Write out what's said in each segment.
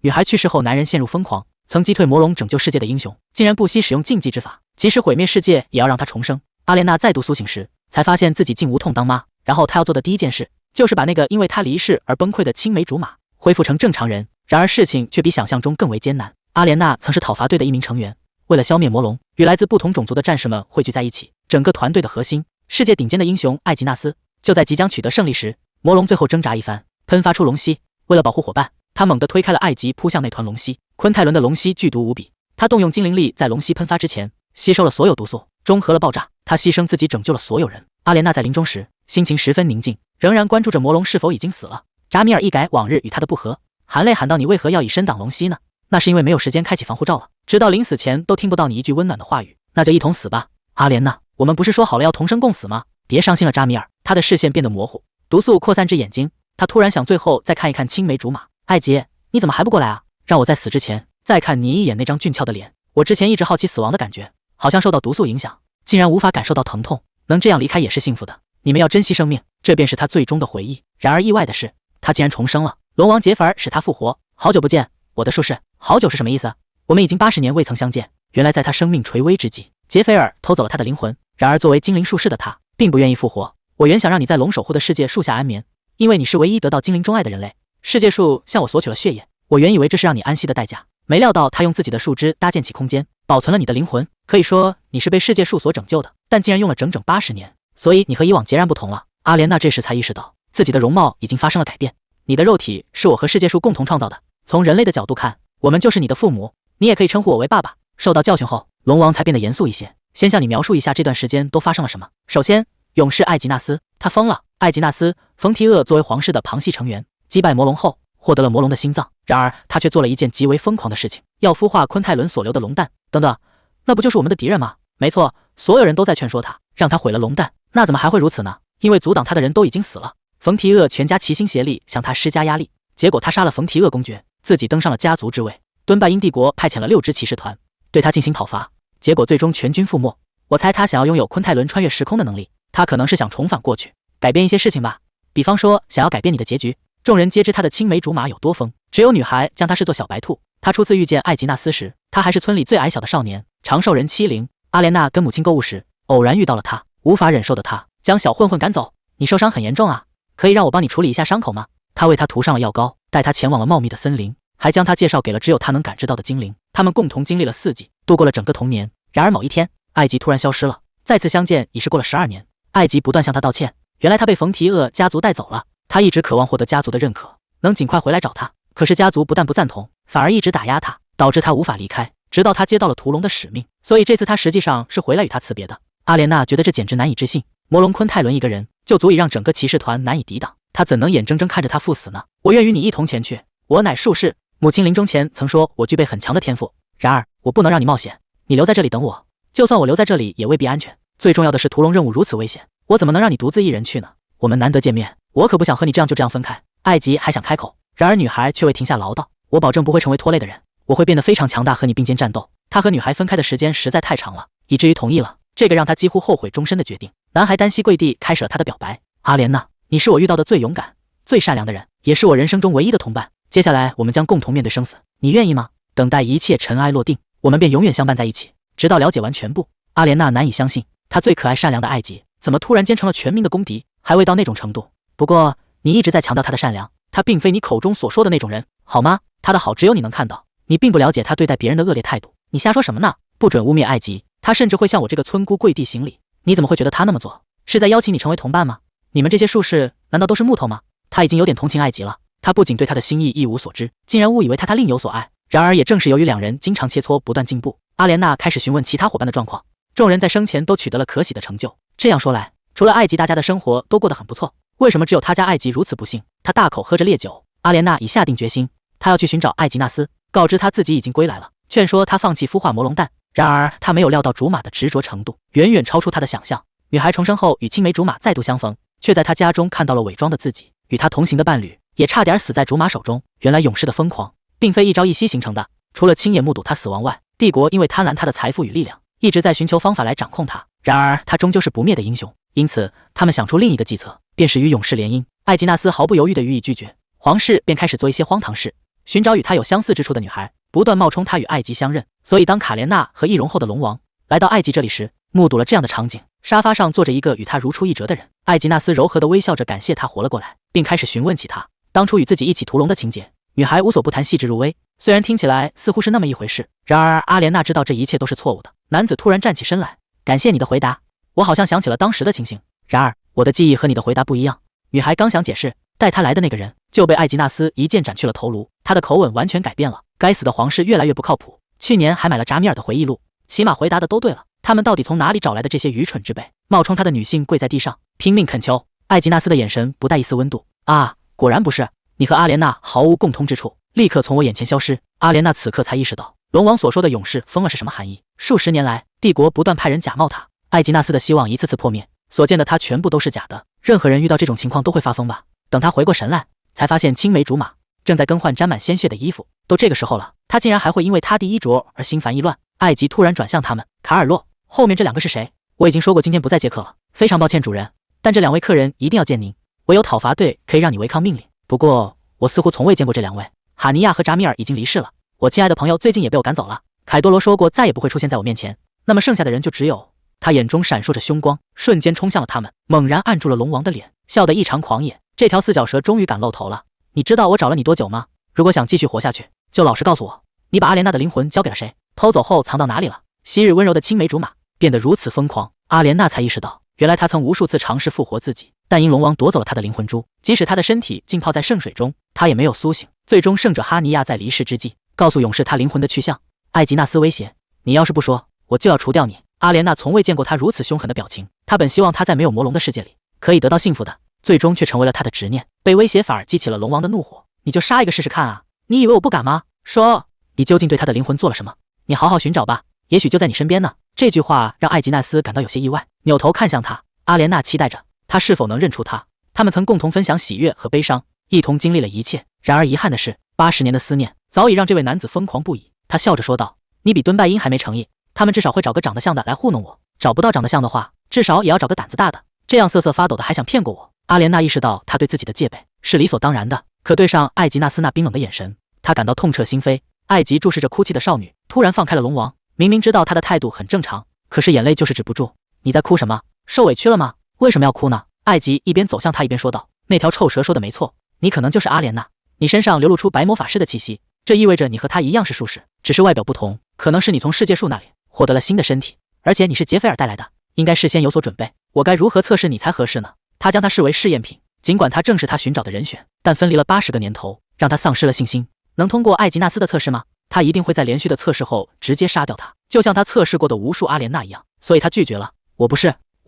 女孩去世后，男人陷入疯狂，曾击退魔龙拯救世界的英雄，竟然不惜使用禁忌之法，即使毁灭世界也要让他重生。阿莲娜再度苏醒时，才发现自己竟无痛当妈。然后她要做的第一件事，就是把那个因为她离世而崩溃的青梅竹马恢复成正常人。然而事情却比想象中更为艰难。阿莲娜曾是讨伐队的一名成员，为了消灭魔龙，与来自不同种族的战士们汇聚在一起。整个团队的核心，世界顶尖的英雄艾吉纳斯，就在即将取得胜利时，魔龙最后挣扎一番，喷发出龙息。为了保护伙伴，他猛地推开了艾吉扑向那团龙息。昆泰伦的龙息剧毒无比，他动用精灵力，在龙息喷发之前吸收了所有毒素，中和了爆炸。他牺牲自己拯救了所有人。阿莲娜在临终时心情十分宁静，仍然关注着魔龙是否已经死了。扎米尔一改往日与他的不和，含泪喊道：“你为何要以身挡龙息呢？那是因为没有时间开启防护罩了，直到临死前都听不到你一句温暖的话语。那就一同死吧，阿莲娜，我们不是说好了要同生共死吗？别伤心了。”扎米尔，他的视线变得模糊，毒素扩散至眼睛，他突然想最后再看一看青梅竹马。艾吉，你怎么还不过来啊？让我在死之前再看你一眼那张俊俏的脸。我之前一直好奇死亡的感觉，好像受到毒素影响，竟然无法感受到疼痛，能这样离开也是幸福的。你们要珍惜生命，这便是他最终的回忆。然而意外的是，他竟然重生了。龙王杰凡使他复活。好久不见，我的术士。好久是什么意思？我们已经80年未曾相见。原来在他生命垂危之际，杰菲尔偷走了他的灵魂。然而作为精灵术士的他，并不愿意复活。我原想让你在龙守护的世界树下安眠，因为你是唯一得到精灵钟爱的人类。世界树向我索取了血液，我原以为这是让你安息的代价，没料到他用自己的树枝搭建起空间，保存了你的灵魂。可以说你是被世界树所拯救的，但竟然用了整整80年，所以你和以往截然不同了。阿莲娜这时才意识到自己的容貌已经发生了改变。你的肉体是我和世界树共同创造的，从人类的角度看，我们就是你的父母，你也可以称呼我为爸爸。受到教训后，龙王才变得严肃一些，先向你描述一下这段时间都发生了什么。首先，勇士艾吉纳斯，他疯了。艾吉纳斯·冯提厄作为皇室的旁系成员，击败魔龙后获得了魔龙的心脏，然而他却做了一件极为疯狂的事情，要孵化昆泰伦所留的龙蛋。等等，那不就是我们的敌人吗？没错，所有人都在劝说他，让他毁了龙蛋。那怎么还会如此呢？因为阻挡他的人都已经死了。冯提厄全家齐心协力向他施加压力，结果他杀了冯提厄公爵，自己登上了家族之位。敦拜因帝国派遣了6支骑士团对他进行讨伐，结果最终全军覆没。我猜他想要拥有昆泰伦穿越时空的能力，他可能是想重返过去，改变一些事情吧，比方说想要改变你的结局。众人皆知他的青梅竹马有多疯，只有女孩将他视作小白兔。他初次遇见艾吉纳斯时，他还是村里最矮小的少年，长寿人欺凌。阿莲娜跟母亲购物时偶然遇到了他，无法忍受的他将小混混赶走。你受伤很严重啊，可以让我帮你处理一下伤口吗？他为他涂上了药膏，带他前往了茂密的森林，还将他介绍给了只有他能感知到的精灵。他们共同经历了4季，度过了整个童年。然而某一天，艾吉突然消失了，再次相见已是过了12年。艾吉不断向他道歉，原来他被冯提厄家族带走了。他一直渴望获得家族的认可，能尽快回来找他，可是家族不但不赞同，反而一直打压他，导致他无法离开，直到他接到了屠龙的使命。所以这次他实际上是回来与他辞别的。阿莲娜觉得这简直难以置信，魔龙昆泰伦一个人就足以让整个骑士团难以抵挡，他怎能眼睁睁看着他赴死呢？我愿与你一同前去，我乃术士，母亲临终前曾说我具备很强的天赋，然而我不能让你冒险，你留在这里等我，就算我留在这里也未必安全。最重要的是屠龙任务如此危险，我怎么能让你独自一人去呢？我们难得见面，我可不想和你就这样分开。艾吉还想开口，然而女孩却未停下唠叨，我保证不会成为拖累的人，我会变得非常强大，和你并肩战斗。他和女孩分开的时间实在太长了，以至于同意了这个让他几乎后悔终身的决定。男孩单膝跪地，开始了他的表白。阿莲娜，你是我遇到的最勇敢、最善良的人，也是我人生中唯一的同伴。接下来我们将共同面对生死，你愿意吗？等待一切尘埃落定，我们便永远相伴在一起，直到了解完全部。阿莲娜难以相信，她最可爱善良的艾吉怎么突然间成了全民的公敌，还未到那种程度。不过你一直在强调他的善良，他并非你口中所说的那种人，好吗？他的好只有你能看到，你并不了解他对待别人的恶劣态度。你瞎说什么呢？不准污蔑艾吉，他甚至会向我这个村姑跪地行礼。你怎么会觉得他那么做是在邀请你成为同伴吗？你们这些术士难道都是木头吗？他已经有点同情艾吉了，他不仅对他的心意一无所知，竟然误以为他另有所爱。然而也正是由于两人经常切磋，不断进步，阿莲娜开始询问其他伙伴的状况。众人在生前都取得了可喜的成就，这样说来，除了艾吉，大家的生活都过得很不错。为什么只有他家艾吉如此不幸？他大口喝着烈酒。阿莲娜已下定决心，他要去寻找艾吉纳斯，告知他自己已经归来了，劝说他放弃孵化魔龙蛋。然而他没有料到竹马的执着程度远远超出他的想象。女孩重生后与青梅竹马再度相逢，却在他家中看到了伪装的自己，与他同行的伴侣也差点死在竹马手中。原来勇士的疯狂并非一朝一夕形成的，除了亲眼目睹他死亡外，帝国因为贪婪他的财富与力量，一直在寻求方法来掌控他。然而他终究是不灭的英雄，因此他们想出另一个计策，便是与勇士联姻。艾吉纳斯毫不犹豫地予以拒绝，皇室便开始做一些荒唐事，寻找与他有相似之处的女孩，不断冒充他与艾吉相认。所以当卡莲娜和易容后的龙王来到艾吉这里时，目睹了这样的场景。沙发上坐着一个与他如出一辙的人，艾吉纳斯柔和地微笑着感谢他活了过来，并开始询问起他当初与自己一起屠龙的情节。女孩无所不谈，细致入微，虽然听起来似乎是那么一回事，然而阿莲娜知道这一切都是错误的。男子突然站起身来，感谢你的回答，我好像想起了当时的情形，然而我的记忆和你的回答不一样。女孩刚想解释，带她来的那个人就被艾吉纳斯一剑斩去了头颅，他的口吻完全改变了。该死的皇室越来越不靠谱，去年还买了扎米尔的回忆录，起码回答的都对了，他们到底从哪里找来的这些愚蠢之辈？冒充他的女性跪在地上拼命恳求。艾吉纳斯的眼神不带一丝温度。啊，果然不是，你和阿莲娜毫无共通之处，立刻从我眼前消失。阿莲娜此刻才意识到龙王所说的勇士疯了是什么含义。数十年来，帝国不断派人假冒他，艾吉纳斯的希望一次次破灭，所见的他全部都是假的。任何人遇到这种情况都会发疯吧。等他回过神来，才发现青梅竹马正在更换沾满鲜血的衣服。都这个时候了，他竟然还会因为他的衣着而心烦意乱。艾吉突然转向他们，卡尔洛，后面这两个是谁？我已经说过今天不再接客了，非常抱歉主人，但这两位客人一定要见您，我有讨伐队可以让你违抗命令。不过我似乎从未见过这两位。哈尼亚和扎米尔已经离世了，我亲爱的朋友最近也被我赶走了。凯多罗说过再也不会出现在我面前，那么剩下的人就只有……他眼中闪烁着凶光，瞬间冲向了他们，猛然按住了龙王的脸，笑得异常狂野。这条四脚蛇终于敢露头了。你知道我找了你多久吗？如果想继续活下去，就老实告诉我，你把阿莲娜的灵魂交给了谁？偷走后藏到哪里了？昔日温柔的青梅竹马变得如此疯狂，阿莲娜才意识到，原来她曾无数次尝试复活自己，但因龙王夺走了她的灵魂珠，即使她的身体浸泡在圣水中，她也没有苏醒。最终，圣者哈尼亚在离世之际告诉勇士他灵魂的去向。艾吉纳斯威胁：“你要是不说，我就要除掉你。”阿莲娜从未见过他如此凶狠的表情，她本希望他在没有魔龙的世界里可以得到幸福的，最终却成为了他的执念。被威胁反而激起了龙王的怒火：“你就杀一个试试看啊！你以为我不敢吗？说，你究竟对他的灵魂做了什么？你好好寻找吧，也许就在你身边呢。”这句话让艾吉纳斯感到有些意外，扭头看向他。阿莲娜期待着他是否能认出他，他们曾共同分享喜悦和悲伤，一同经历了一切。然而遗憾的是，80年的思念早已让这位男子疯狂不已。他笑着说道：“你比敦拜因还没诚意，他们至少会找个长得像的来糊弄我，找不到长得像的话，至少也要找个胆子大的，这样瑟瑟发抖的还想骗过我。”阿莲娜意识到他对自己的戒备是理所当然的，可对上艾吉纳斯那冰冷的眼神，他感到痛彻心扉。艾吉注视着哭泣的少女，突然放开了龙王。明明知道他的态度很正常，可是眼泪就是止不住。你在哭什么？受委屈了吗？为什么要哭呢？艾吉一边走向他一边说道：“那条臭蛇说的没错，你可能就是阿莲娜。你身上流露出白魔法师的气息，这意味着你和他一样是术士，只是外表不同。可能是你从世界树那里获得了新的身体，而且你是杰菲尔带来的，应该事先有所准备。我该如何测试你才合适呢？”他将他视为试验品，尽管他正是他寻找的人选，但分离了80个年头，让他丧失了信心。能通过艾吉纳斯的测试吗？他一定会在连续的测试后直接杀掉他，就像他测试过的无数阿莲娜一样。所以他拒绝了。我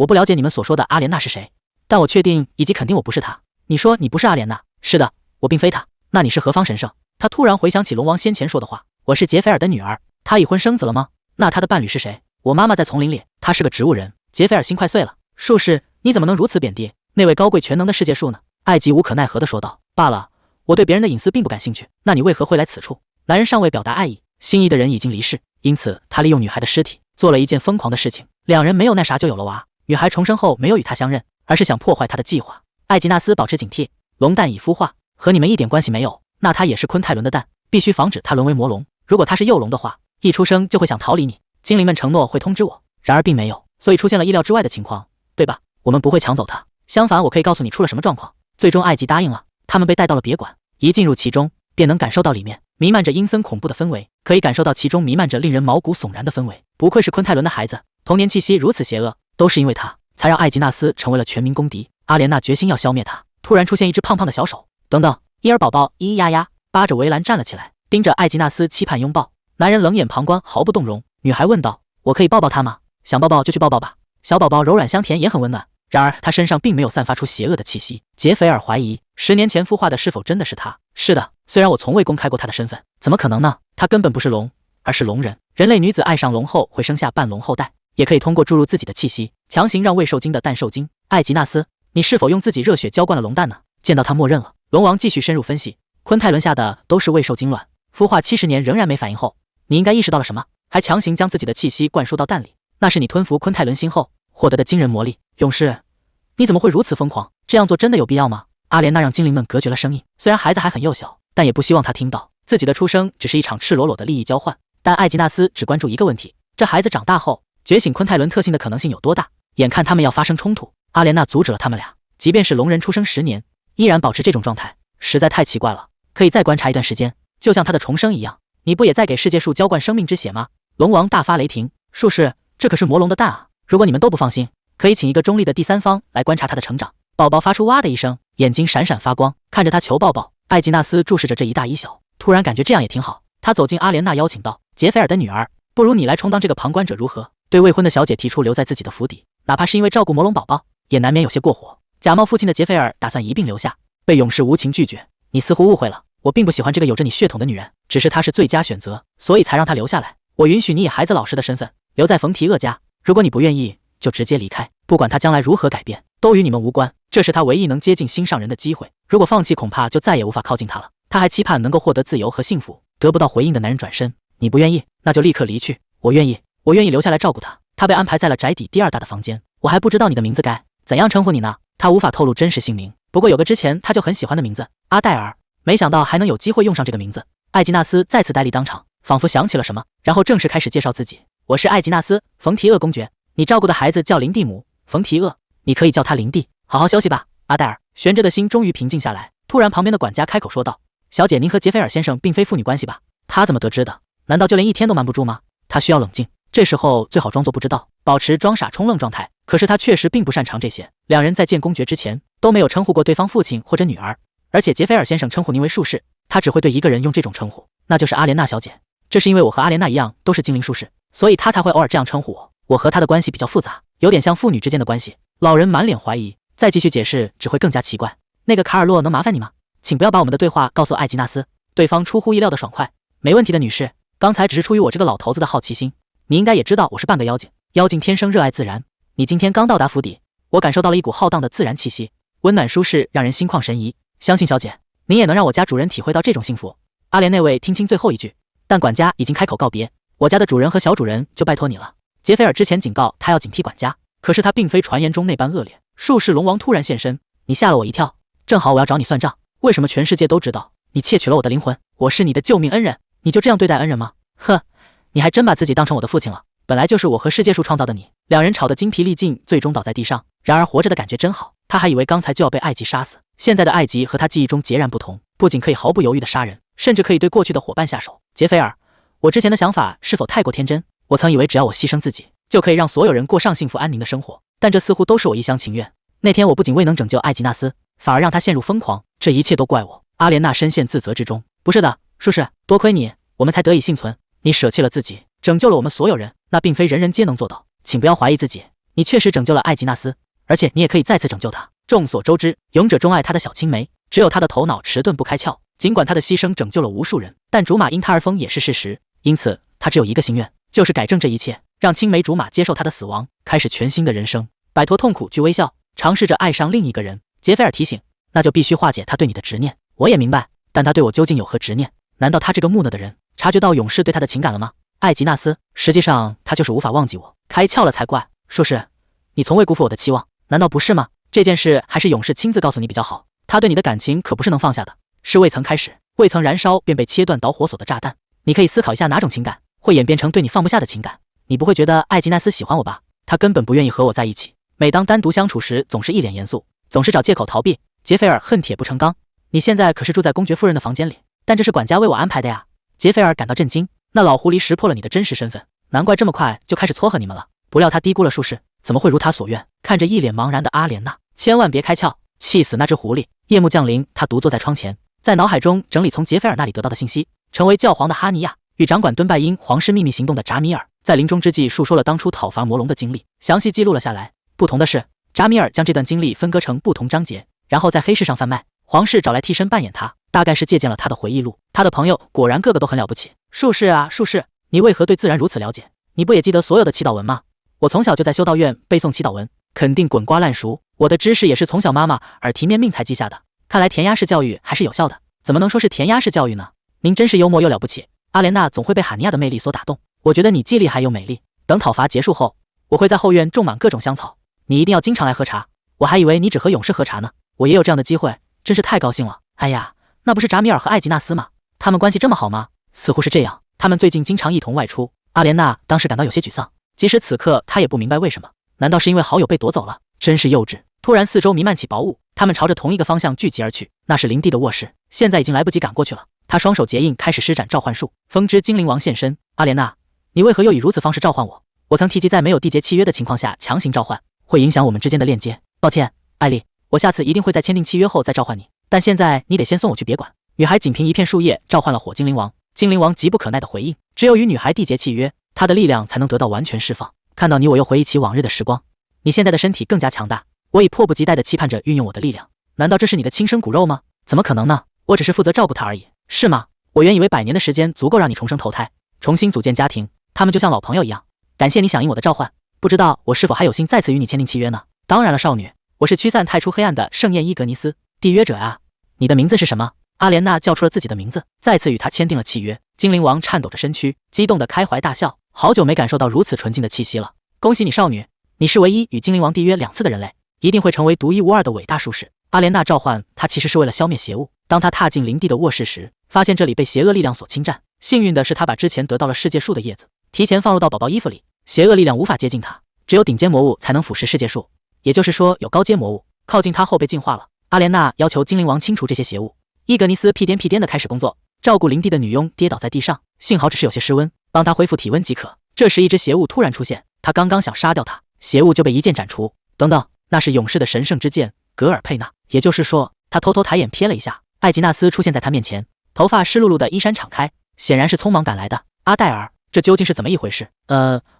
不了解你们所说的阿莲娜是谁，但我确定以及肯定我不是她。你说你不是阿莲娜？是的，我并非她。那你是何方神圣？他突然回想起龙王先前说的话：“我是杰菲尔的女儿。”他已婚生子了吗？那他的伴侣是谁？我妈妈在丛林里，她是个植物人。杰菲尔心快碎了。术士，你怎么能如此贬低那位高贵全能的世界树呢？艾吉无可奈何地说道：“罢了，我对别人的隐私并不感兴趣。那你为何会来此处？”男人尚未表达爱意，心仪的人已经离世，因此他利用女孩的尸体做了一件疯狂的事情。两人没有那啥就有了娃。女孩重生后没有与他相认，而是想破坏他的计划。艾吉纳斯保持警惕，龙蛋已孵化，和你们一点关系没有。那他也是昆泰伦的蛋，必须防止他沦为魔龙。如果他是幼龙的话，一出生就会想逃离你。精灵们承诺会通知我，然而并没有，所以出现了意料之外的情况，对吧？我们不会抢走他，相反，我可以告诉你出了什么状况。最终艾吉答应了，他们被带到了别馆，一进入其中便能感受到里面弥漫着阴森恐怖的氛围，可以感受到其中弥漫着令人毛骨悚然的氛围。不愧是昆泰伦的孩子，童年气息如此邪恶，都是因为他才让艾吉纳斯成为了全民公敌。阿莲娜决心要消灭他，突然出现一只胖胖的小手。等等，伊尔宝宝咿咿呀呀扒着围栏站了起来，盯着艾吉纳斯期盼拥抱。男人冷眼旁观，毫不动容。女孩问道：“我可以抱抱他吗？想抱抱就去抱抱吧。”小宝宝柔软香甜，也很温暖。然而他身上并没有散发出邪恶的气息。杰菲尔怀疑10年前孵化的是否真的是他。是的，虽然我从未公开过他的身份。怎么可能呢？他根本不是龙，而是龙人。人类女子爱上龙后会生下半龙后代，也可以通过注入自己的气息，强行让未受精的蛋受精。艾吉纳斯，你是否用自己热血浇灌了龙蛋呢？见到他默认了。龙王继续深入分析，昆泰伦下的都是未受精卵，孵化70年仍然没反应后，你应该意识到了什么？还强行将自己的气息灌输到蛋里，那是你吞服昆泰伦心后获得的惊人魔力。勇士，你怎么会如此疯狂？这样做真的有必要吗？阿莲娜让精灵们隔绝了声音，虽然孩子还很幼小，但也不希望他听到自己的出生只是一场赤裸裸的利益交换，但艾吉纳斯只关注一个问题：这孩子长大后觉醒昆泰伦特性的可能性有多大？眼看他们要发生冲突，阿莲娜阻止了他们俩。即便是龙人出生10年，依然保持这种状态，实在太奇怪了。可以再观察一段时间，就像他的重生一样。你不也在给世界树浇灌生命之血吗？龙王大发雷霆，术士，这可是魔龙的蛋啊！如果你们都不放心，可以请一个中立的第三方来观察他的成长。宝宝发出哇的一声，眼睛闪闪发光，看着他求抱抱。艾吉纳斯注视着这一大一小，突然感觉这样也挺好。他走近阿莲娜，邀请道：“杰菲尔的女儿，不如你来充当这个旁观者如何？”对未婚的小姐提出留在自己的府邸，哪怕是因为照顾魔龙宝宝，也难免有些过火。假冒父亲的杰菲尔打算一并留下，被勇士无情拒绝。你似乎误会了，我并不喜欢这个有着你血统的女人，只是她是最佳选择，所以才让她留下来。我允许你以孩子老师的身份留在冯提厄家，如果你不愿意，就直接离开。不管他将来如何改变，都与你们无关。这是他唯一能接近心上人的机会。如果放弃，恐怕就再也无法靠近他了。他还期盼能够获得自由和幸福。得不到回应的男人转身：“你不愿意，那就立刻离去。我愿意，我愿意留下来照顾他。”他被安排在了宅邸第2大的房间。我还不知道你的名字该怎样称呼你呢？他无法透露真实姓名，不过有个之前他就很喜欢的名字——阿黛尔。没想到还能有机会用上这个名字。艾吉纳斯再次呆立当场，仿佛想起了什么，然后正式开始介绍自己：“我是艾吉纳斯，冯提厄公爵。你照顾的孩子叫林蒂姆，冯提厄，你可以叫他林蒂。好好休息吧，阿黛尔。”悬着的心终于平静下来。突然，旁边的管家开口说道：“小姐，您和杰菲尔先生并非父女关系吧？”他怎么得知的？难道就连一天都瞒不住吗？他需要冷静，这时候最好装作不知道，保持装傻充愣状态。可是他确实并不擅长这些。两人在见公爵之前都没有称呼过对方父亲或者女儿，而且杰菲尔先生称呼您为术士，他只会对一个人用这种称呼，那就是阿莲娜小姐。这是因为我和阿莲娜一样都是精灵术士，所以他才会偶尔这样称呼我。我和他的关系比较复杂，有点像父女之间的关系。老人满脸怀疑，再继续解释只会更加奇怪。那个卡尔洛能麻烦你吗？请不要把我们的对话告诉艾吉纳斯。对方出乎意料的爽快。没问题的，女士，刚才只是出于我这个老头子的好奇心。你应该也知道我是半个妖精，妖精天生热爱自然。你今天刚到达府邸，我感受到了一股浩荡的自然气息，温暖舒适，让人心旷神怡。相信小姐，您也能让我家主人体会到这种幸福。阿莲那位听清最后一句，但管家已经开口告别。我家的主人和小主人就拜托你了。杰菲尔之前警告他要警惕管家，可是他并非传言中那般恶劣。术士龙王突然现身，你吓了我一跳。正好我要找你算账，为什么全世界都知道你窃取了我的灵魂？我是你的救命恩人，你就这样对待恩人吗？呵，你还真把自己当成我的父亲了。本来就是我和世界树创造的你。两人吵得精疲力尽，最终倒在地上。然而活着的感觉真好，他还以为刚才就要被艾吉杀死。现在的艾吉和他记忆中截然不同，不仅可以毫不犹豫地杀人，甚至可以对过去的伙伴下手。杰菲尔，我之前的想法是否太过天真？我曾以为只要我牺牲自己，就可以让所有人过上幸福安宁的生活，但这似乎都是我一厢情愿。那天我不仅未能拯救艾吉纳斯，反而让他陷入疯狂，这一切都怪我。阿莲娜深陷自责之中。不是的，术士，多亏你，我们才得以幸存。你舍弃了自己，拯救了我们所有人，那并非人人皆能做到。请不要怀疑自己，你确实拯救了艾吉纳斯，而且你也可以再次拯救他。众所周知，勇者钟爱他的小青梅，只有他的头脑迟钝不开窍。尽管他的牺牲拯救了无数人，但竹马因他而疯也是事实。因此，他只有一个心愿，就是改正这一切，让青梅竹马接受他的死亡，开始全新的人生，摆脱痛苦，去微笑，尝试着爱上另一个人。杰菲尔提醒，那就必须化解他对你的执念。我也明白，但他对我究竟有何执念？难道他这个木讷的人察觉到勇士对他的情感了吗？艾吉纳斯，实际上他就是无法忘记我，开窍了才怪。术士，你从未辜负我的期望，难道不是吗？这件事还是勇士亲自告诉你比较好。他对你的感情可不是能放下的，是未曾开始，未曾燃烧便被切断导火索的炸弹。你可以思考一下，哪种情感会演变成对你放不下的情感？你不会觉得艾吉纳斯喜欢我吧？他根本不愿意和我在一起，每当单独相处时，总是一脸严肃，总是找借口逃避。杰菲尔恨铁不成钢，你现在可是住在公爵夫人的房间里，但这是管家为我安排的呀。杰菲尔感到震惊，那老狐狸识破了你的真实身份，难怪这么快就开始撮合你们了。不料他低估了术士，怎么会如他所愿？看着一脸茫然的阿莲娜，千万别开窍，气死那只狐狸。夜幕降临，他独坐在窗前，在脑海中整理从杰菲尔那里得到的信息。成为教皇的哈尼亚与掌管敦拜因皇室秘密行动的扎米尔，在临终之际述说了当初讨伐魔龙的经历，详细记录了下来。不同的是，扎米尔将这段经历分割成不同章节，然后在黑市上贩卖。皇室找来替身扮演他，大概是借鉴了他的回忆录。他的朋友果然个个都很了不起。术士啊，术士，你为何对自然如此了解？你不也记得所有的祈祷文吗？我从小就在修道院背诵祈祷文，肯定滚瓜烂熟。我的知识也是从小妈妈耳提面命才记下的。看来填鸭式教育还是有效的。怎么能说是填鸭式教育呢？您真是幽默又了不起。阿莲娜总会被哈尼亚的魅力所打动。我觉得你既厉害又美丽。等讨伐结束后，我会在后院种满各种香草，你一定要经常来喝茶。我还以为你只和勇士喝茶呢，我也有这样的机会，真是太高兴了。哎呀，那不是扎米尔和艾吉纳斯吗？他们关系这么好吗？似乎是这样，他们最近经常一同外出。阿莲娜当时感到有些沮丧，即使此刻她也不明白为什么，难道是因为好友被夺走了？真是幼稚。突然四周弥漫起薄雾，他们朝着同一个方向聚集而去，那是林地的卧室，现在已经来不及赶过去了。他双手结印，开始施展召唤术，风之精灵王现身。阿莲娜，你为何又以如此方式召唤我？我曾提及在没有缔结契约的情况下强行召唤，会影响我们之间的链接。抱歉，艾丽，我下次一定会在签订契约后再召唤你，但现在你得先送我去别馆。女孩仅凭一片树叶召唤了火精灵王，精灵王急不可耐地回应，只有与女孩缔结契约，她的力量才能得到完全释放。看到你，我又回忆起往日的时光，你现在的身体更加强大，我已迫不及待地期盼着运用我的力量。难道这是你的亲生骨肉吗？怎么可能呢？我只是负责照顾她而已，是吗？我原以为100年的时间足够让你重生投胎，重新组建家庭，他们就像老朋友一样。感谢你响应我的召唤，不知道我是否还有幸再次与你签订契约呢？当然了，少女，我是驱散太初黑暗的圣焰伊格尼斯，缔约者啊。你的名字是什么？阿莲娜叫出了自己的名字，再次与他签订了契约。精灵王颤抖着身躯，激动地开怀大笑，好久没感受到如此纯净的气息了。恭喜你，少女，你是唯一与精灵王缔约2次的人类，一定会成为独一无二的伟大术士。阿莲娜召唤他其实是为了消灭邪物。当他踏进林地的卧室时，发现这里被邪恶力量所侵占。幸运的是，他把之前得到了世界树的叶子提前放入到宝宝衣服里，邪恶力量无法接近他，只有顶尖魔物才能腐蚀世界树，也就是说有高阶魔物靠近他后被净化了。阿莲娜要求精灵王清除这些邪物。伊格尼斯屁颠屁颠地开始工作，照顾林地的女佣跌倒在地上，幸好只是有些失温，帮她恢复体温即可。这时一只邪物突然出现，他刚刚想杀掉它，邪物就被一剑斩除。等等，那是勇士的神圣之剑格尔佩纳，也就是说，他偷偷抬眼瞥了一下，艾吉纳斯出现在他面前，头发湿漉漉的衣衫敞开，显然是匆忙赶来的。阿黛尔，这究竟是怎么一回事？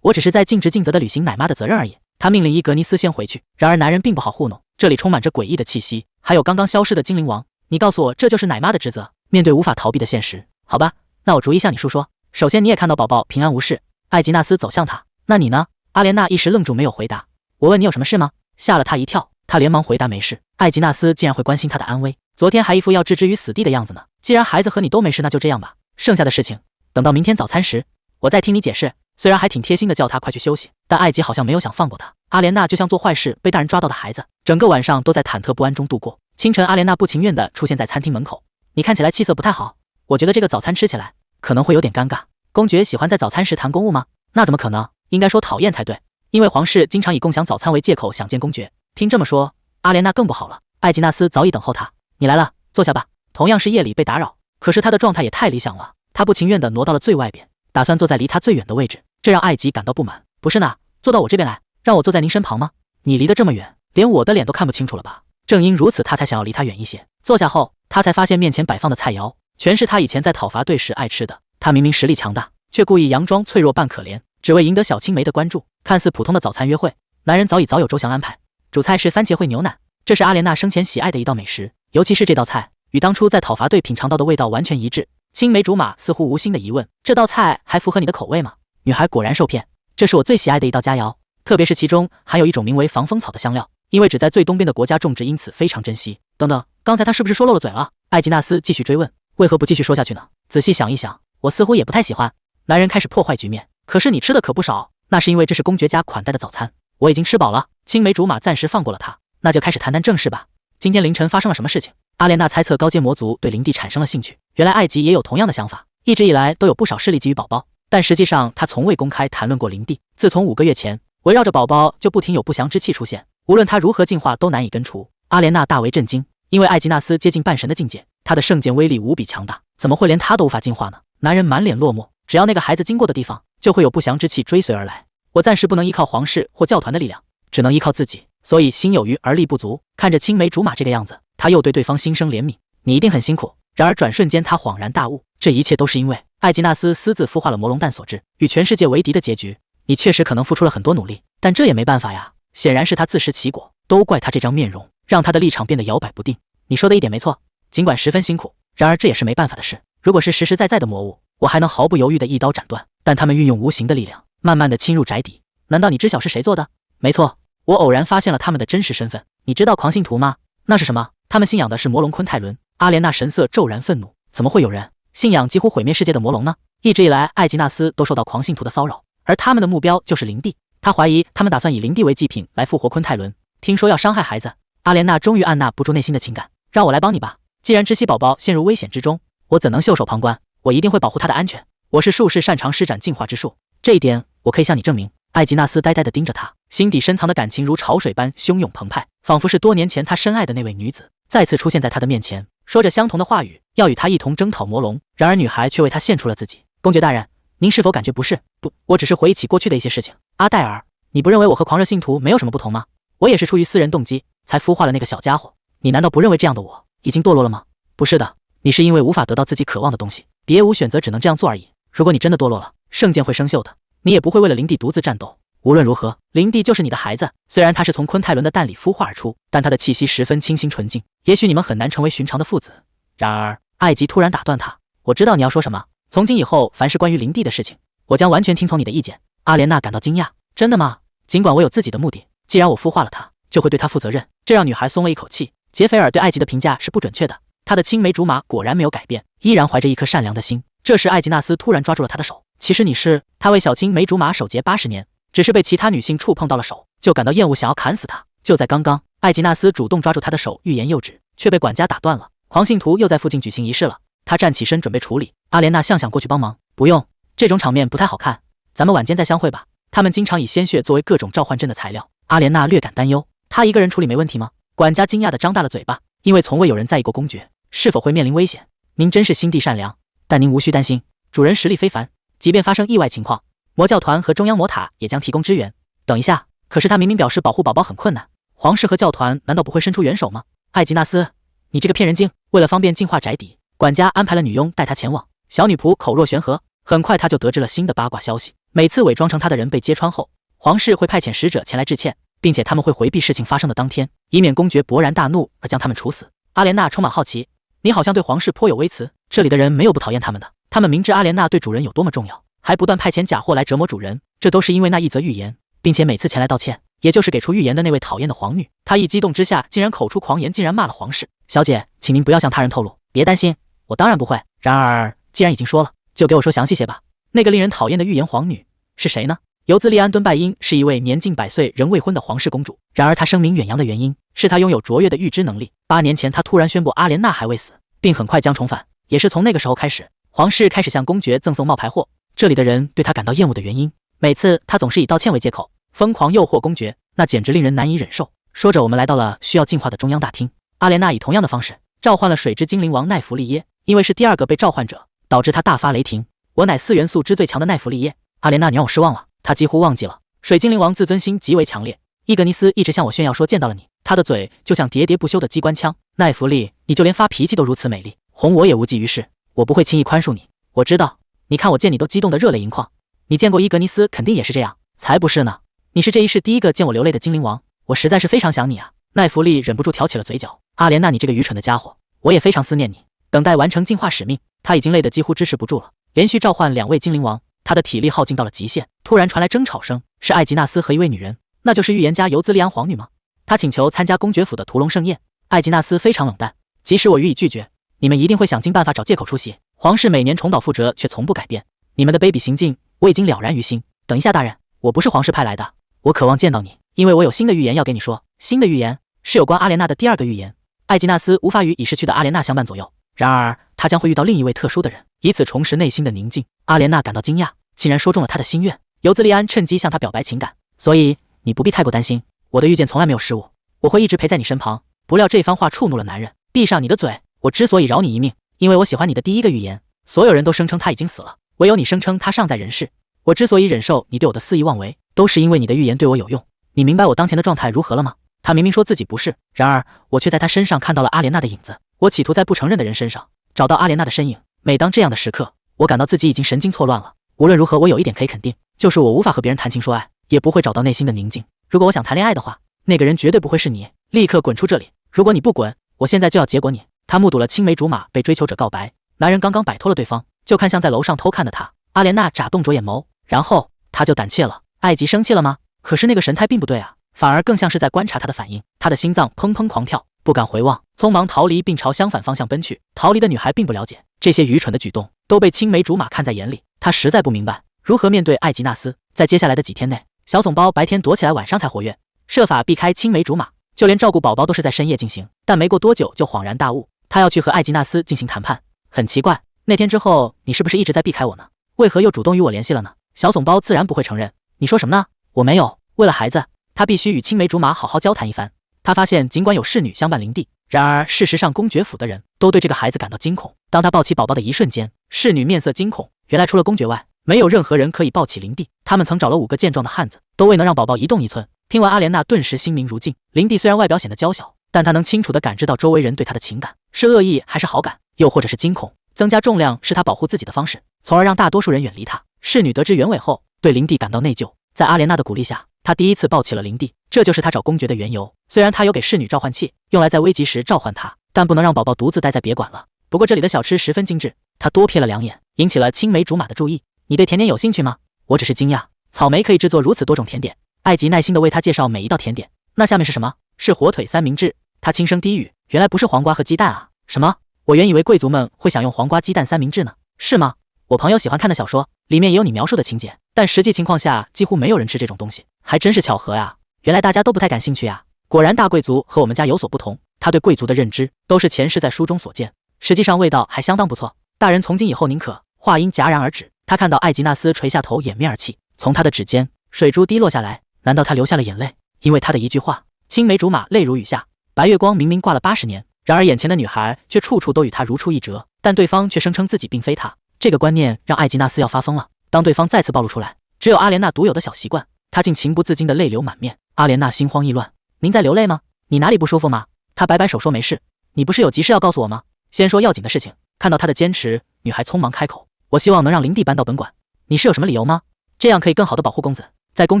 我只是在尽职尽责地履行奶妈的责任而已。他命令伊格尼斯先回去，然而男人并不好糊弄，这里充满着诡异的气息，还有刚刚消失的精灵王。你告诉我，这就是奶妈的职责？面对无法逃避的现实，好吧，那我逐一向你述说。首先，你也看到宝宝平安无事。艾吉纳斯走向他，那你呢？阿莲娜一时愣住，没有回答。我问你有什么事吗？吓了他一跳，他连忙回答没事。艾吉纳斯竟然会关心他的安危，昨天还一副要置之于死地的样子呢。既然孩子和你都没事，那就这样吧，剩下的事情等到明天早餐时我再听你解释。虽然还挺贴心的叫他快去休息，但艾吉好像没有想放过他。阿莲娜就像做坏事被大人抓到的孩子，整个晚上都在忐忑不安中度过。清晨，阿莲娜不情愿地出现在餐厅门口。你看起来气色不太好，我觉得这个早餐吃起来可能会有点尴尬。公爵喜欢在早餐时谈公务吗？那怎么可能？应该说讨厌才对，因为皇室经常以共享早餐为借口想见公爵。听这么说，阿莲娜更不好了。艾吉纳斯早已等候她，你来了，坐下吧。同样是夜里被打扰，可是他的状态也太理想了，他不情愿地挪到了最外边，打算坐在离他最远的位置，这让艾吉感到不满。不是呢，坐到我这边来，让我坐在您身旁吗？你离得这么远，连我的脸都看不清楚了吧？正因如此，他才想要离他远一些。坐下后，他才发现面前摆放的菜肴全是他以前在讨伐队时爱吃的。他明明实力强大，却故意佯装脆弱扮可怜，只为赢得小青梅的关注。看似普通的早餐约会，男人早有周详安排。主菜是番茄烩牛奶，这是阿莲娜生前喜爱的一道美食，尤其是这道菜与当初在讨伐队品尝到的味道完全一致。青梅竹马似乎无心的疑问，这道菜还符合你的口味吗？女孩果然受骗，这是我最喜爱的一道佳肴，特别是其中含有一种名为防风草的香料，因为只在最东边的国家种植，因此非常珍惜。等等，刚才他是不是说漏了嘴了？艾吉纳斯继续追问，为何不继续说下去呢？仔细想一想，我似乎也不太喜欢。男人开始破坏局面，可是你吃的可不少，那是因为这是公爵家款待的早餐，我已经吃饱了。青梅竹马暂时放过了他，那就开始谈谈正事吧。今天凌晨发生了什么事情？阿莲娜猜测高阶魔族对林地产生了兴趣，原来艾吉也有同样的想法，一直以来都有不少势力觊觎宝宝，但实际上他从未公开谈论过林地。自从5个月前，围绕着宝宝就不停有不祥之气出现，无论他如何进化都难以根除。阿莲娜大为震惊，因为艾吉纳斯接近半神的境界，他的圣剑威力无比强大，怎么会连他都无法进化呢？男人满脸落寞，只要那个孩子经过的地方，就会有不祥之气追随而来。我暂时不能依靠皇室或教团的力量，只能依靠自己，所以心有余而力不足。看着青梅竹马这个样子，他又对对方心生怜悯，你一定很辛苦。然而转瞬间他恍然大悟，这一切都是因为艾吉纳斯私自孵化了魔龙蛋所致，与全世界为敌的结局。你确实可能付出了很多努力，但这也没办法呀，显然是他自食其果，都怪他这张面容，让他的立场变得摇摆不定。你说的一点没错，尽管十分辛苦，然而这也是没办法的事。如果是实实在在的魔物，我还能毫不犹豫地一刀斩断，但他们运用无形的力量，慢慢地侵入宅邸。难道你知晓是谁做的？没错，我偶然发现了他们的真实身份。你知道狂信徒吗？那是什么？他们信仰的是魔龙昆泰伦。阿莲娜神色骤然愤怒，怎么会有人信仰几乎毁灭世界的魔龙呢？一直以来，艾吉纳斯都受到狂信徒的骚扰，而他们的目标就是林地。他怀疑他们打算以林地为祭品来复活昆泰伦。听说要伤害孩子，阿莲娜终于按捺不住内心的情感，让我来帮你吧。既然知悉宝宝陷入危险之中，我怎能袖手旁观？我一定会保护他的安全。我是术士，擅长施展净化之术，这一点我可以向你证明。艾吉纳斯呆呆地盯着他，心底深藏的感情如潮水般汹涌澎湃，仿佛是多年前他深爱的那位女子再次出现在他的面前，说着相同的话语，要与他一同征讨魔龙。然而女孩却为他献出了自己。公爵大人，您是否感觉不适？不，我只是回忆起过去的一些事情。阿黛尔，你不认为我和狂热信徒没有什么不同吗？我也是出于私人动机才孵化了那个小家伙。你难道不认为这样的我已经堕落了吗？不是的，你是因为无法得到自己渴望的东西，别无选择，只能这样做而已。如果你真的堕落了，圣剑会生锈的，你也不会为了林地独自战斗。无论如何，林地就是你的孩子，虽然他是从昆泰伦的蛋里孵化而出，但他的气息十分清新纯净，也许你们很难成为寻常的父子。然而，艾吉突然打断他，我知道你要说什么，从今以后，凡是关于林地的事情，我将完全听从你的意见。阿莲娜感到惊讶，真的吗？尽管我有自己的目的，既然我孵化了他，就会对他负责任。这让女孩松了一口气。杰菲尔对艾吉的评价是不准确的，他的青梅竹马果然没有改变，依然怀着一颗善良的心。这时，艾吉纳斯突然抓住了他的手，其实你是……他为小青梅竹马守节80年。只是被其他女性触碰到了手，就感到厌恶，想要砍死他。就在刚刚，艾吉纳斯主动抓住他的手，欲言又止，却被管家打断了。狂信徒又在附近举行仪式了。他站起身准备处理。阿莲娜想过去帮忙，不用，这种场面不太好看，咱们晚间再相会吧。他们经常以鲜血作为各种召唤阵的材料。阿莲娜略感担忧，他一个人处理没问题吗？管家惊讶地张大了嘴巴，因为从未有人在意过公爵是否会面临危险。您真是心地善良，但您无需担心，主人实力非凡，即便发生意外情况，魔教团和中央魔塔也将提供支援。等一下，可是他明明表示保护宝宝很困难，皇室和教团难道不会伸出援手吗？艾吉纳斯，你这个骗人精！为了方便净化宅邸，管家安排了女佣带他前往。小女仆口若悬河，很快他就得知了新的八卦消息。每次伪装成他的人被揭穿后，皇室会派遣使者前来致歉，并且他们会回避事情发生的当天，以免公爵勃然大怒而将他们处死。阿莲娜充满好奇，你好像对皇室颇有微词，这里的人没有不讨厌他们的，他们明知阿莲娜对主人有多么重要，还不断派遣假货来折磨主人，这都是因为那一则预言，并且每次前来道歉，也就是给出预言的那位讨厌的皇女。她一激动之下，竟然口出狂言，竟然骂了皇室。小姐，请您不要向他人透露。别担心，我当然不会。然而，既然已经说了，就给我说详细些吧。那个令人讨厌的预言皇女是谁呢？尤兹利安·敦拜因是一位年近100岁仍未婚的皇室公主。然而她声名远扬的原因是她拥有卓越的预知能力。8年前，她突然宣布阿莲娜还未死，并很快将重返。也是从那个时候开始，皇室开始向公爵赠送冒牌货。这里的人对他感到厌恶的原因，每次他总是以道歉为借口，疯狂诱惑公爵，那简直令人难以忍受。说着，我们来到了需要净化的中央大厅。阿莲娜以同样的方式召唤了水之精灵王奈弗利耶，因为是第2个被召唤者，导致他大发雷霆。我乃4元素之最强的奈弗利耶。阿莲娜，你让我失望了。他几乎忘记了，水精灵王自尊心极为强烈。伊格尼斯一直向我炫耀说见到了你，他的嘴就像喋喋不休的机关枪。奈弗利，你就连发脾气都如此美丽，哄我也无济于事。我不会轻易宽恕你。我知道，你看我见你都激动得热泪盈眶。你见过伊格尼斯，肯定也是这样。才不是呢，你是这一世第一个见我流泪的精灵王，我实在是非常想你啊。奈弗利忍不住挑起了嘴角。阿莲娜，你这个愚蠢的家伙，我也非常思念你。等待完成进化使命，他已经累得几乎支持不住了，连续召唤2位精灵王，他的体力耗尽到了极限。突然传来争吵声，是艾吉纳斯和一位女人，那就是预言家尤兹利安皇女吗？她请求参加公爵府的屠龙盛宴。艾吉纳斯非常冷淡，即使我予以拒绝，你们一定会想尽办法找借口出席。皇室每年重蹈覆辙，却从不改变。你们的卑鄙行径，我已经了然于心。等一下，大人，我不是皇室派来的，我渴望见到你，因为我有新的预言要跟你说。新的预言是有关阿莲娜的第2个预言。艾吉纳斯无法与已逝去的阿莲娜相伴左右，然而他将会遇到另一位特殊的人，以此重拾内心的宁静。阿莲娜感到惊讶，竟然说中了他的心愿。尤兹利安趁机向他表白情感，所以你不必太过担心，我的预见从来没有失误，我会一直陪在你身旁。不料这番话触怒了男人。闭上你的嘴！我之所以饶你一命，因为我喜欢你的第1个预言。所有人都声称他已经死了，唯有你声称他尚在人世。我之所以忍受你对我的肆意妄为，都是因为你的预言对我有用。你明白我当前的状态如何了吗？他明明说自己不是，然而我却在他身上看到了阿莲娜的影子。我企图在不承认的人身上找到阿莲娜的身影。每当这样的时刻，我感到自己已经神经错乱了。无论如何，我有一点可以肯定，就是我无法和别人谈情说爱，也不会找到内心的宁静。如果我想谈恋爱的话，那个人绝对不会是你。立刻滚出这里！如果你不滚，我现在就要结果你。他目睹了青梅竹马被追求者告白，男人刚刚摆脱了对方，就看向在楼上偷看的他。阿莲娜眨动着眼眸，然后他就胆怯了。艾吉生气了吗？可是那个神态并不对啊，反而更像是在观察他的反应。他的心脏砰砰狂跳，不敢回望，匆忙逃离，并朝相反方向奔去。逃离的女孩并不了解这些愚蠢的举动都被青梅竹马看在眼里，她实在不明白如何面对艾吉纳斯。在接下来的几天内，小怂包白天躲起来，晚上才活跃，设法避开青梅竹马，就连照顾宝宝都是在深夜进行。但没过多久就恍然大悟，他要去和艾吉纳斯进行谈判。很奇怪，那天之后你是不是一直在避开我呢？为何又主动与我联系了呢？小怂包自然不会承认。你说什么呢？我没有。为了孩子，他必须与青梅竹马好好交谈一番。他发现尽管有侍女相伴林地，然而事实上公爵府的人都对这个孩子感到惊恐。当他抱起宝宝的一瞬间，侍女面色惊恐，原来除了公爵外，没有任何人可以抱起林地。他们曾找了5个健壮的汉子，都未能让宝宝移动1寸。听完阿莲娜顿时心明如镜。林地虽然外表显得娇小，但他能清楚地感知到周围人对他的情感，是恶意还是好感，又或者是惊恐。增加重量是他保护自己的方式，从而让大多数人远离他。侍女得知原委后，对林地感到内疚。在阿莲娜的鼓励下，他第一次抱起了林地，这就是他找公爵的缘由。虽然他有给侍女召唤器，用来在危急时召唤他，但不能让宝宝独自待在别馆了。不过这里的小吃十分精致，他多瞥了2眼，引起了青梅竹马的注意。你对甜点有兴趣吗？我只是惊讶，草莓可以制作如此多种甜点。艾吉耐心地为他介绍每一道甜点。那下面是什么？是火腿三明治。他轻声低语，原来不是黄瓜和鸡蛋啊。什么？我原以为贵族们会享用黄瓜鸡蛋三明治呢。是吗？我朋友喜欢看的小说里面也有你描述的情节，但实际情况下几乎没有人吃这种东西，还真是巧合呀。原来大家都不太感兴趣啊。果然大贵族和我们家有所不同，他对贵族的认知都是前世在书中所见，实际上味道还相当不错。大人从今以后宁可……话音戛然而止，他看到艾吉纳斯垂下头掩面而泣，从他的指尖水珠滴落下来。难道他流下了眼泪？因为他的一句话，青梅竹马泪如雨下。白月光明明挂了80年，然而眼前的女孩却处处都与他如出一辙，但对方却声称自己并非他。这个观念让艾吉纳斯要发疯了。当对方再次暴露出来，只有阿莲娜独有的小习惯，他竟情不自禁的泪流满面。阿莲娜心慌意乱，您在流泪吗？你哪里不舒服吗？他摆摆手说没事。你不是有急事要告诉我吗？先说要紧的事情。看到他的坚持，女孩匆忙开口，我希望能让林地搬到本馆。你是有什么理由吗？这样可以更好的保护公子。在公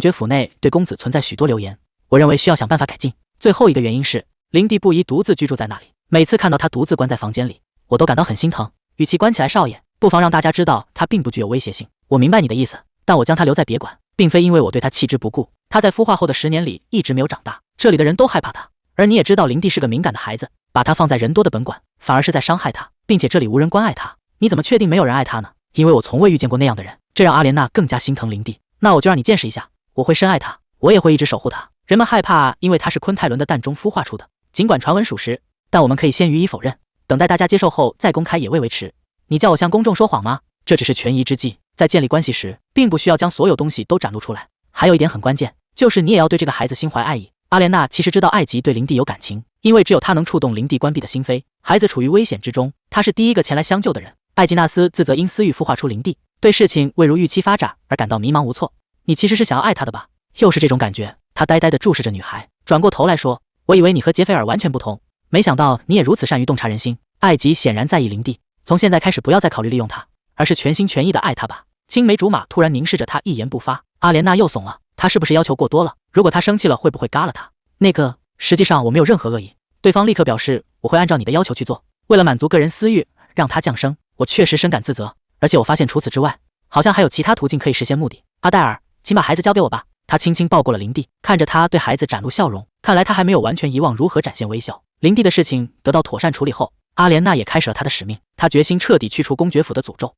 爵府内对公子存在许多流言，我认为需要想办法改进。最后一个原因是林地不宜独自居住在那里，每次看到他独自关在房间里，我都感到很心疼。与其关起来少爷，不妨让大家知道他并不具有威胁性。我明白你的意思，但我将他留在别馆，并非因为我对他弃之不顾。他在孵化后的10年里一直没有长大，这里的人都害怕他。而你也知道林地是个敏感的孩子，把他放在人多的本馆，反而是在伤害他，并且这里无人关爱他。你怎么确定没有人爱他呢？因为我从未遇见过那样的人。这让阿莲娜更加心疼林地。那我就让你见识一下，我会深爱他，我也会一直守护他。人们害怕，因为他是昆泰伦的蛋中孵化出的。尽管传闻属实，但我们可以先予以否认，等待大家接受后再公开也未为迟。你叫我向公众说谎吗？这只是权宜之计，在建立关系时，并不需要将所有东西都展露出来。还有一点很关键，就是你也要对这个孩子心怀爱意。阿莲娜其实知道艾吉对林地有感情，因为只有他能触动林地关闭的心扉。孩子处于危险之中，他是第一个前来相救的人。艾吉纳斯自责因私欲孵化出林地，对事情未如预期发展而感到迷茫无措。你其实是想要爱他的吧？又是这种感觉。他呆呆地注视着女孩，转过头来说，我以为你和杰菲尔完全不同，没想到你也如此善于洞察人心。艾吉显然在意林地，从现在开始不要再考虑利用他，而是全心全意地爱他吧。青梅竹马突然凝视着他，一言不发。阿莲娜又怂了，他是不是要求过多了？如果他生气了，会不会嘎了他？那个，实际上我没有任何恶意。对方立刻表示，我会按照你的要求去做。为了满足个人私欲，让他降生，我确实深感自责。而且我发现除此之外，好像还有其他途径可以实现目的。阿黛尔，请把孩子交给我吧。他轻轻抱过了林地，看着他对孩子展露笑容，看来他还没有完全遗忘如何展现微笑。林地的事情得到妥善处理后，阿莲娜也开始了她的使命。她决心彻底去除公爵府的诅咒。